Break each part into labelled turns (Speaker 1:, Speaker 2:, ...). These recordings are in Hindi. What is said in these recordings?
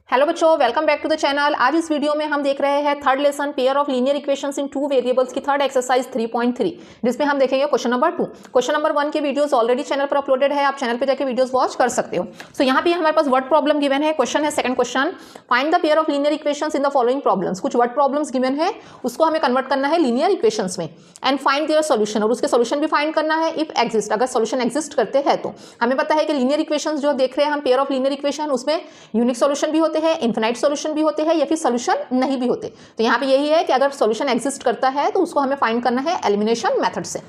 Speaker 1: हेलो बच्चों, welcome back to the channel. आज इस वीडियो में हम देख रहे हैं third lesson pair of linear equations in two variables की थर्ड एक्सरसाइज 3.3, जिसमें हम देखेंगे क्वेश्चन नंबर 2। क्वेश्चन नंबर 1 के वीडियोस ऑलरेडी चैनल पर अपलोडेड है, आप चैनल पे जाकर वीडियोस वॉच कर सकते हो। सो यहाँ पे हमारे पास वर्ड प्रॉब्लम गिवन है। क्वेश्चन है second question, find the pair of linear equations in the following problems. कुछ वर्ड प्रॉब्लम्स गिवन है, उसको हमें कन्वर्ट करना है लीनियर इक्वेशंस में एंड फाइंड देयर सॉल्यूशन, और उसके सॉल्यूशन भी फाइंड करना है इफ एग्जिस्ट, अगर सॉल्यूशन एग्जिस्ट करते हैं तो। हमें पता है कि लीनियर इक्वेशंस जो देख रहे हैं हम, पेयर ऑफ लीनियर इक्वेशन, उसमें यूनिक सॉल्यूशन भी होते हैं, इनफिनाइट सॉल्यूशन भी होते हैं, या फिर सॉल्यूशन नहीं भी होते। तो यहाँ पे यही है कि अगर सॉल्यूशन एग्जिस्ट करता है तो उसको हमें फाइंड करना है एलिमिनेशन मेथड से।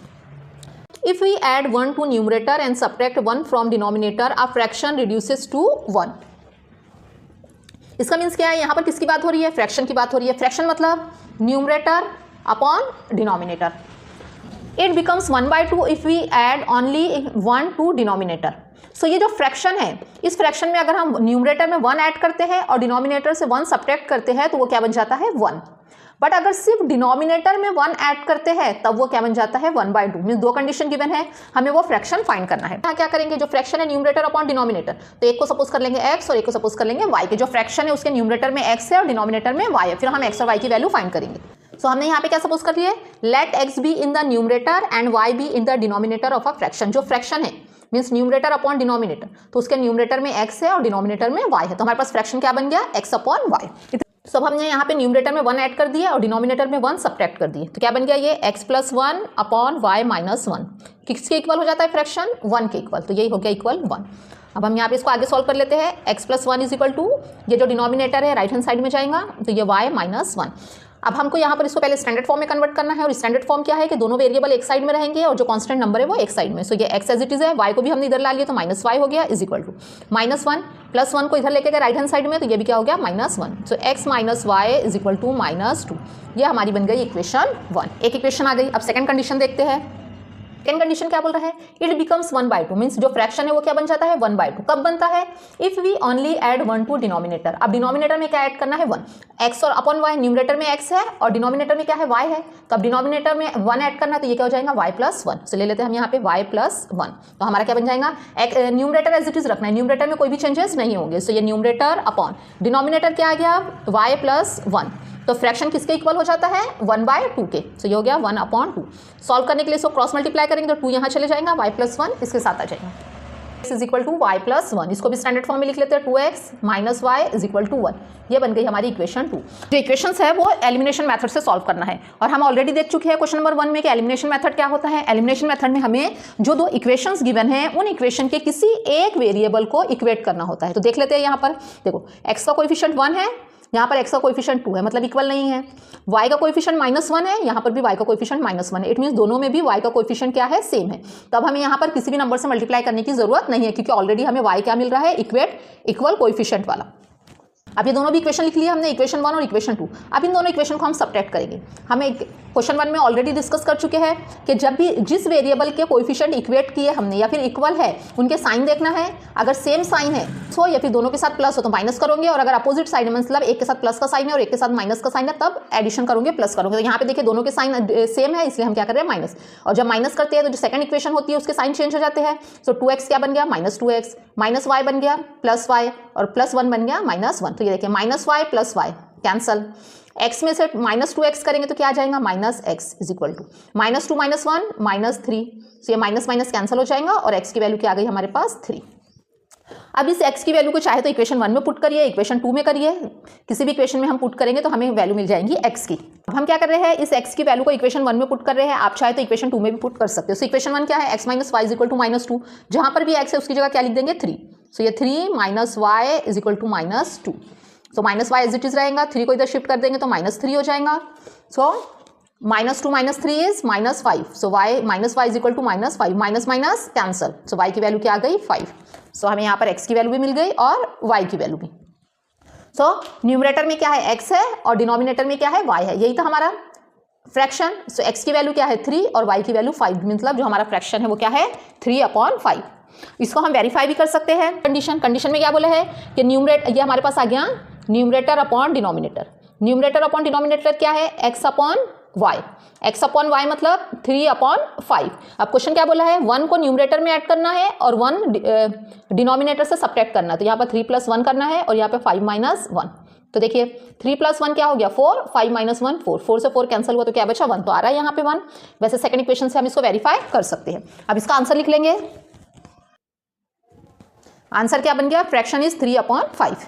Speaker 1: If we add 1 to numerator and subtract 1 from denominator, a fraction reduces to 1. इसका मीन्स क्या है, यहाँ पर किसकी बात हो रही है? फ्रैक्शन की बात हो रही है। फ्रैक्शन मतलब numerator upon denominator. It becomes 1/2 if we add only 1 to denominator. सो ये जो फ्रैक्शन है, इस फ्रैक्शन में अगर हम न्यूमरेटर में 1 ऐड करते हैं और डिनोमिनेटर से 1 सब्ट्रैक्ट करते हैं तो वो क्या बन जाता है? 1। बट अगर सिर्फ डिनोमिनेटर में 1 ऐड करते हैं तब वो क्या बन जाता है? 1/2। मीन्स दो कंडीशन गिवन है, हमें वो फ्रैक्शन फाइंड करना है। क्या करेंगे, जो फ्रैक्शन है न्यूमरेटर अपॉन डिनोमिनेटर, तो एक को सपोज कर लेंगे x और एक को सपोज कर लेंगे y के। जो फ्रैक्शन है उसके न्यूमरेटर में x है और डिनोमिनेटर में y है, फिर हम x और y की वैल्यू फाइंड करेंगे। सो हमने यहाँ पे क्या सपोज कर लिए, let x be in the numerator and y be in the denominator of a fraction. जो फ्रैक्शन है मीन्स न्यूमरेटर अपॉन डिनोमिनेटर, तो उसके न्यूमरेटर में x है और डिनोमिनेटर में y है, तो हमारे पास फ्रैक्शन क्या बन गया? x upon y। सब हमने यहाँ पे न्यूमरेटर में 1 ऐड कर दिया और डिनोमिनेटर में 1 सब्ट्रैक्ट कर दिए, तो क्या बन गया? ये x + 1 अपॉन y - 1 किसके इक्वल हो जाता है फ्रैक्शन? 1 के इक्वल, तो यही हो गया इक्वल 1। अब हम यहाँ पे इसको आगे सॉल्व कर लेते हैं। x + 1 = ये जो डिनोमिनेटर है राइट हैंड साइड में जाएगा, तो ये y - 1। अब हमको यहाँ पर इसको पहले स्टैंडर्ड फॉर्म में कन्वर्ट करना है, और स्टैंडर्ड फॉर्म क्या है कि दोनों वेरिएबल एक साइड में रहेंगे और जो कांस्टेंट नंबर है वो एक साइड में। सो ये x एज इट इज है, y को भी हमने इधर ला लिया तो -y हो गया = -1 + 1 को इधर लेके गए राइट हैंड साइड में, तो ये भी क्या हो गया? -1। सो x - y = -2। ये हमारी बन गई इक्वेशन 1। एक इक्वेशन आ गई। अब सेकंड कंडीशन देखते हैं। सेकंड कंडीशन क्या बोल रहा है? इट बिकम्स 1/2, मीन्स जो फ्रैक्शन है वो क्या बन जाता है? 1/2। कब बनता है? If we only add 1 to denominator. अब डिनोमिनेटर में क्या ऐड करना है? 1। x और अपॉन y, न्यूमरेटर में x है और डिनोमिनेटर में क्या है? y है। तो अब डिनोमिनेटर में 1 ऐड करना है, तो ये क्या हो जाएगा? y + 1। तो ले लेते हैं हम यहाँ पे y + 1, तो हमारा क्या बन जाएगा? न्यूमरेटर एज इट इज रखना है, न्यूमरेटर में कोई भी चेंजेस नहीं होंगे। सो ये न्यूमरेटर अपॉन डिनोमिनेटर क्या आ गया? y + 1। तो फ्रैक्शन किसके इक्वल हो जाता है? 1/2 के। सो ये हो गया 1/2। सॉल्व करने के लिए इसको क्रॉस मल्टीप्लाई करेंगे तो 2 यहाँ चले जाएगा, y + 1 इसके साथ आ जाएगा। x = y + 1, इसको भी स्टैंडर्ड फॉर्म में लिख लेते हैं, 2x - y = 1। ये बन गई हमारी इक्वेशन 2। जो इक्वेशंस है वो एलिमिनेशन मेथड से सॉल्व करना है, और हम ऑलरेडी देख चुके हैं क्वेश्चन नंबर 1 में कि एलिमिनेशन मेथड क्या होता है। एलिमिनेशन मेथड में हमें जो दो इक्वेशंस गिवन है उन इक्वेशन के किसी एक वेरिएबल को इक्वेट करना होता है। तो देख लेते हैं यहाँ पर, देखो x का कोएफिशिएंट 1 है, यहाँ पर x का कोएफिशिएंट 2 है, मतलब इक्वल नहीं है। y का कोएफिशिएंट -1 है, यहाँ पर भी y का कोएफिशिएंट -1 है। इट मीन्स दोनों में भी y का कोएफिशिएंट क्या है? सेम है। तब हमें यहाँ पर किसी भी नंबर से मल्टीप्लाई करने की जरूरत नहीं है, क्योंकि ऑलरेडी हमें y क्या मिल रहा है? इक्वल कोएफिशिएंट वाला। अब ये दोनों भी इक्वेशन लिख लिया हमने, इक्वेशन 1 और इक्वेशन 2। अब इन दोनों इक्वेशन को हम सब्ट्रैक्ट करेंगे। हमें क्वेश्चन 1 में ऑलरेडी डिस्कस कर चुके हैं कि जब भी जिस वेरिएबल के कोएफिशिएंट इक्वेट किए हमने या फिर इक्वल है, उनके साइन देखना है। अगर सेम साइन है तो या फिर दोनों के साथ प्लस हो तो माइनस करोगे, और अगर अपोजिट साइन है मतलब एक के साथ प्लस का साइन है और एक के साथ माइनस का साइन है तब एडिशन करोगे, प्लस करोगे। तो यहाँ पे देखिए दोनों के साइन सेम है, इसलिए हम क्या कर रहे हैं? माइनस। और जब माइनस करते हैं तो जो सेकंड इक्वेशन होती है उसके साइन चेंज हो जाते हैं। सो 2x क्या बन गया? -2x, -y बन गया +y, और +1 बन गया -1। तो ये देखिए -y + y कैंसल। x में से -2x करेंगे तो क्या आ जाएगा? -x = -2 - 1 -3। सो ये माइनस माइनस कैंसिल हो जाएगा और x की वैल्यू क्या आ गई हमारे पास? 3। अब इस x की वैल्यू को चाहे तो इक्वेशन 1 में पुट करिए, इक्वेशन 2 में करिए, किसी भी इक्वेशन में हम पुट करेंगे तो हमें वैल्यू मिल जाएगी x की। अब हम क्या कर रहे हैं? इस x की वैल्यू को इक्वेशन 1 में पुट कर रहे हैं, आप चाहे तो इक्वेशन 2 में भी पुट कर सकते हो। सो इक्वेशन 1 क्या है? x - y = -2। जहां पर भी x है उसकी जगह क्या लिख देंगे? 3। सो ये 3 - y = -2। So -y as it is रहेगा, 3 को इधर शिफ्ट कर देंगे तो -3 हो जाएगा। सो -2 - 3 is -5। So y = -5, minus minus cancel. So y की वैल्यू क्या आ गई? 5। सो हमें यहाँ पर x की वैल्यू भी मिल गई और y की वैल्यू भी। सो न्यूमरेटर में क्या है? x है और डिनोमिनेटर में क्या है? y है। यही था हमारा फ्रैक्शन। सो x की वैल्यू क्या है? 3 और y की वैल्यू 5, मतलब जो हमारा फ्रैक्शन है वो क्या है? 3/5। इसको हम वेरीफाई भी कर सकते हैं। कंडीशन में क्या बोला है कि न्यूमरेटर, ये हमारे पास आ गया numerator upon denominator. Numerator upon denominator क्या है? x upon Y, X upon Y मतलब 3/5। अब क्वेश्चन क्या बोला है, 1 को न्यूमरेटर में ऐड करना है और 1 डिनोमिनेटर से सब्ट्रैक्ट करना है। तो यहाँ पर 3 + 1 करना है और यहाँ पे 5 - 1। तो देखिए 3 + 1 क्या हो गया 4, 5 - 1 4, 4 से 4 कैंसिल हुआ तो क्या बचा 1, तो आ रहा है यहाँ पे 1। वैसे सेकंड इक्वेशन से हम इसको वेरीफाई कर सकते हैं। अब इसका आंसर लिख लेंगे। आंसर क्या बन गया, fraction is 3/5।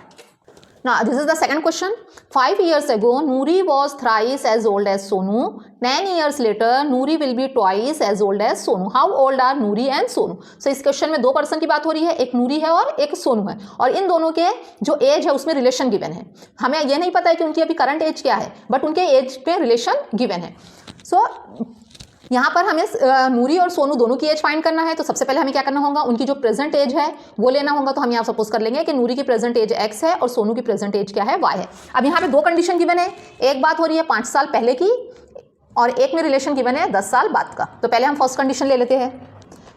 Speaker 1: Now this is the second question. 5 years ago, Noori was thrice as old as Sonu. 10 years later, Noori will be twice as old as Sonu. How old are Noori and Sonu? So इस क्वेश्चन में 2 पर्सन की बात हो रही है, एक नूरी है और एक सोनू है, और इन दोनों के जो एज है उसमें रिलेशन गिवन है। हमें यह नहीं पता है कि उनकी अभी करंट एज क्या है, बट उनके एज पे रिलेशन गिवन है। सो यहाँ पर हमें नूरी और सोनू दोनों की एज फाइंड करना है। तो सबसे पहले हमें क्या करना होगा, उनकी जो प्रेजेंट एज है वो लेना होगा। तो हम यहाँ सपोज कर लेंगे कि नूरी की प्रेजेंट एज x है और सोनू की प्रेजेंट एज क्या है, y है। अब यहाँ पे 2 कंडीशन गिवन है, एक बात हो रही है 5 साल पहले की और एक में रिलेशन गिवन है 10 साल बाद का। तो पहले हम फर्स्ट कंडीशन ले लेते हैं,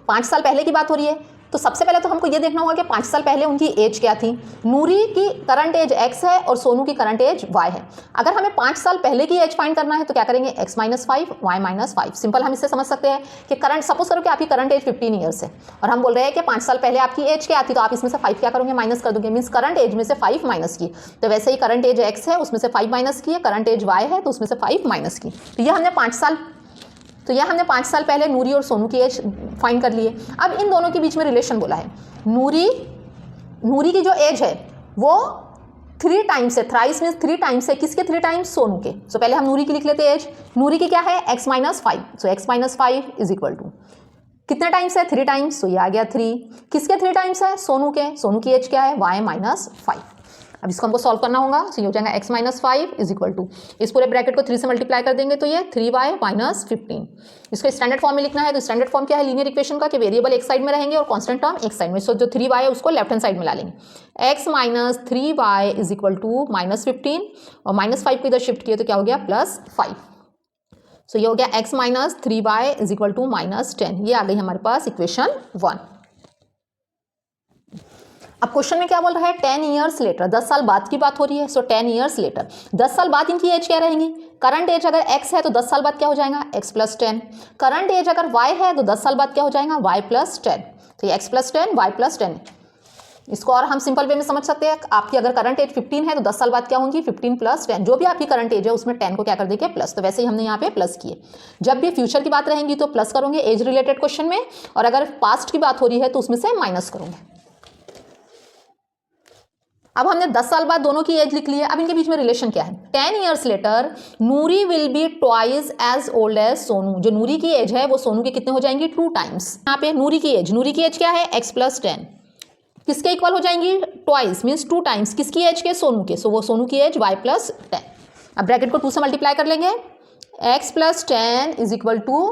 Speaker 1: 5 साल पहले की बात हो रही है। तो सबसे पहले तो हमको ये देखना होगा कि 5 साल पहले उनकी एज क्या थी। नूरी की करंट एज x है और सोनू की करंट एज y है। अगर हमें 5 साल पहले की एज फाइंड करना है तो क्या करेंगे, x - 5 y - 5। सिंपल हम इससे समझ सकते हैं कि करंट, सपोज करो कि आपकी करंट एज 15 ईयर्स है और हम बोल रहे हैं कि 5 साल पहले आपकी एज क्या थी, तो आप इसमें से 5 क्या करोगे, माइनस कर दोगे। मीन्स करंट एज में से 5 माइनस की। तो वैसे ही करंट एज x है उसमें से 5 माइनस की है, करंट एज y है तो उसमें से 5 माइनस की। तो यह हमने 5 साल पहले नूरी और सोनू की एज फाइंड कर लिए। अब इन दोनों के बीच में रिलेशन बोला है, नूरी की जो एज है वो 3 टाइम्स है, थ्राइस मीन्स 3 टाइम्स है, किसके 3 टाइम्स, सोनू के। सो पहले हम नूरी की लिख लेते हैं एज। नूरी की क्या है, x - 5। So x - 5 is equal to कितने टाइम्स है, 3 टाइम्स। सो ये आ गया 3। किसके 3 टाइम्स है, सोनू के। सोनू की एज क्या है, y - 5। अब इसको हमको सॉल्व करना होगा। सो ये हो जाएगा x - 5 इज इक्वल टू, इस पूरे ब्रैकेट को 3 से मल्टीप्लाई कर देंगे तो ये 3y - 15। इसको स्टैंडर्ड फॉर्म में लिखना है। तो स्टैंडर्ड फॉर्म क्या है लीनियर इक्वेशन का, कि वेरिएबल एक साइड में रहेंगे और कांस्टेंट टर्म एक साइड में। सो जो 3y है उसको लेफ्ट हैंड साइड में ला लेंगे। x - 3y is equal to -15 और -5 को इधर शिफ्ट किए तो क्या हो गया, +5। सो ये हो गया x - 3y is equal to -10। ये आ गई हमारे पास इक्वेशन 1। अब क्वेश्चन में क्या बोल रहा है, 10 ईयर्स लेटर, 10 साल बाद की बात हो रही है। सो 10 ईयर्स लेटर, 10 साल बाद इनकी एज क्या रहेंगी। करंट एज अगर x है तो 10 साल बाद क्या हो जाएगा, x + 10। करंट एज अगर y है तो 10 साल बाद क्या हो जाएगा, y + 10। तो ये x + 10 y + 10। इसको और हम सिंपल वे में समझ सकते हैं, आपकी अगर करंट एज 15 है तो 10 साल बाद क्या होंगी, 15 + 10। जो भी आपकी करंट एज है उसमें 10 को क्या कर देंगे, प्लस। तो वैसे ही हमने यहाँ पे प्लस किए। जब भी फ्यूचर की बात रहेंगी तो प्लस करोगे एज रिलेटेड क्वेश्चन में, और अगर पास्ट की बात हो रही है तो उसमें से माइनस करोगे। अब हमने 10 साल बाद दोनों की एज लिख ली है। अब इनके बीच में रिलेशन क्या है, 10 years later Noori will be twice as old as Sonu. जो नूरी की एज है वो सोनू के कितने हो जाएंगी, 2 टाइम्स। यहाँ पे नूरी की एज क्या है, x + 10। किसके इक्वल हो जाएंगी, ट्वाइस मीन्स 2 टाइम्स, किसकी एज के, सोनू के। सो वो सोनू की एज y + 10। अब ब्रैकेट को 2 से मल्टीप्लाई कर लेंगे। x + 10 is equal to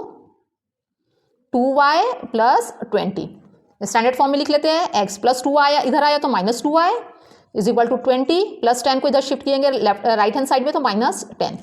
Speaker 1: 2y + 20। Standard form में लिख लेते हैं, x + 2 आया, इधर आया तो -2y इज इक्वल टू 20 + 10 को इधर शिफ्ट किएंगे राइट हैंड साइड में तो -10।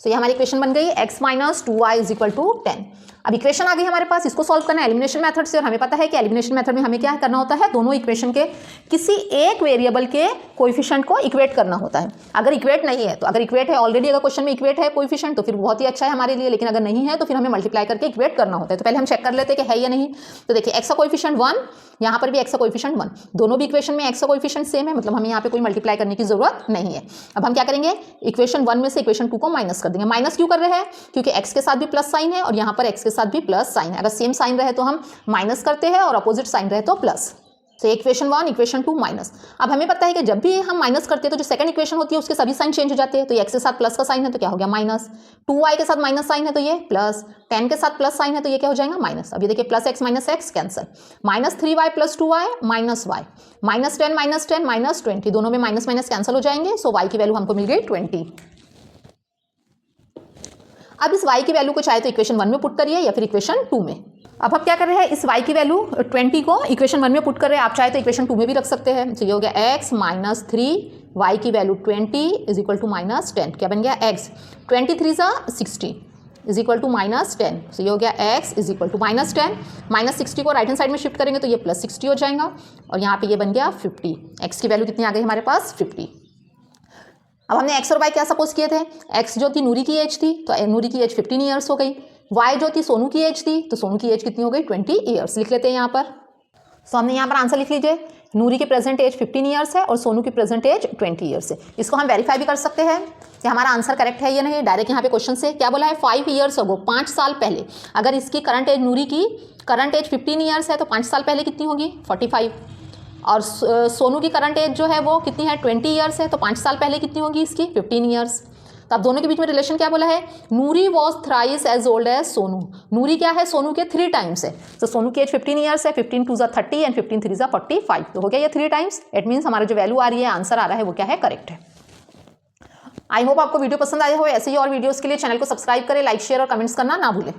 Speaker 1: सो ये हमारी इक्वेशन बन गई, x - 2y is equal to 10। अब इक्वेशन आ गई हमारे पास, इसको सॉल्व करना है एलिमिनेशन मेथड से। और हमें पता है कि एलिमिनेशन मेथड में हमें क्या करना होता है, दोनों इक्वेशन के किसी एक वेरिएबल के कोएफिशिएंट को इक्वेट करना होता है। अगर इक्वेट नहीं है तो, अगर इक्वेट है ऑलरेडी, अगर क्वेश्चन में इक्वेट है कोएफिशिएंट तो फिर बहुत ही अच्छा है हमारे लिए, लेकिन अगर नहीं है तो फिर हमें मल्टीप्लाई करके इक्वेट करना होता है। तो पहले हम चेक कर लेते हैं कि है या नहीं। तो देखिए x का कोएफिशिएंट 1, यहाँ पर भी x का कोएफिशिएंट 1, दोनों भी इक्वेशन में x का कोएफिशिएंट सेम है, मतलब हमें यहाँ पे कोई मल्टीप्लाई करने की जरूरत नहीं है। अब हम क्या करेंगे, इक्वेशन 1 में से इक्वेशन 2 को माइनस कर देंगे। माइनस क्यों कर रहे हैं, क्योंकि x के साथ भी प्लस साइन है और यहाँ पर x के साथ भी प्लस साइन है। अगर सेम साइन रहे तो हम माइनस करते हैं और अपोजिट साइन रहे तो प्लस। तो इक्वेशन 1 इक्वेशन 2 माइनस। अब हमें पता है कि जब भी हम माइनस करते हैं तो जो सेकंड इक्वेशन होती है उसके सभी साइन चेंज हो जाते हैं। तो x के साथ प्लस का साइन है तो क्या हो गया माइनस, 2y के साथ माइनस साइन है तो ये प्लस, 10 के साथ प्लस साइन है तो ये क्या हो जाएगा माइनस। अब ये देखिए +x - x cancel, -3y + 2y -y, -10 - 10 -20, दोनों में माइनस माइनस कैंसिल हो जाएंगे। सो y की वैल्यू हमको मिल गई 20। अब इस y की वैल्यू को चाहे तो इक्वेशन 1 में पुट करिए या फिर इक्वेशन 2 में। अब हम क्या कर रहे हैं, इस y की वैल्यू 20 को इक्वेशन 1 में पुट कर रहे हैं, आप चाहे तो इक्वेशन 2 में भी रख सकते हैं। तो ये हो गया x - 3, y की वैल्यू 20 इज इक्वल टू -10। क्या बन गया, x 23 = 60 इज इक्वल टू -10। सो ये हो गया x इज इक्वल टू -10, -60 को राइट हैंड साइड में शिफ्ट करेंगे तो ये +60 हो जाएगा और यहाँ पे ये बन गया 50। x की वैल्यू कितनी आ गई हमारे पास, 50। अब हमने एक्स और वाई क्या सपोज किए थे, एक्स जो थी नूरी की एज थी तो नूरी की एज 15 ईयर्स हो गई, वाई जो थी सोनू की एज थी तो सोनू की एज कितनी हो गई 20 ईयर्स। लिख लेते हैं यहाँ पर। सो हमने यहाँ पर आंसर लिख लीजिए, नूरी की प्रेजेंट एज 15 ईयर्स है और सोनू की प्रेजेंट एज 20 ईयर्स है। इसको हम वेरीफाई भी कर सकते हैं कि हमारा आंसर करेक्ट है या नहीं। डायरेक्ट यहाँ पे क्वेश्चन से क्या बोला है, 5 ईयर्स अगो, 5 साल पहले। अगर इसकी करंट एज, नूरी की करंट एज 15 ईयर्स है तो 5 साल पहले कितनी होगी 45, और सोनू की करंट एज जो है वो कितनी है 20 ईयर्स है तो 5 साल पहले कितनी होगी इसकी 15 ईयर्स। तो अब दोनों के बीच में रिलेशन क्या बोला है, Noori was thrice as old as Sonu. Noori क्या है, सोनू के 3 टाइम्स है। तो सोनू की एज 15 ईयर्स है, 15 2 ज़ा 30 एंड 15 3 ज़ा 45, तो हो गया ये 3 टाइम्स। इट मीन्स हमारा जो वैल्यू आ रही है, आंसर आ रहा है, वो क्या है, करेक्ट है। आई होप आपको वीडियो पसंद आया हो। ऐसे ही और वीडियोस के लिए चैनल को सब्सक्राइब करें, लाइक शेयर और कमेंट्स करना ना भूलें।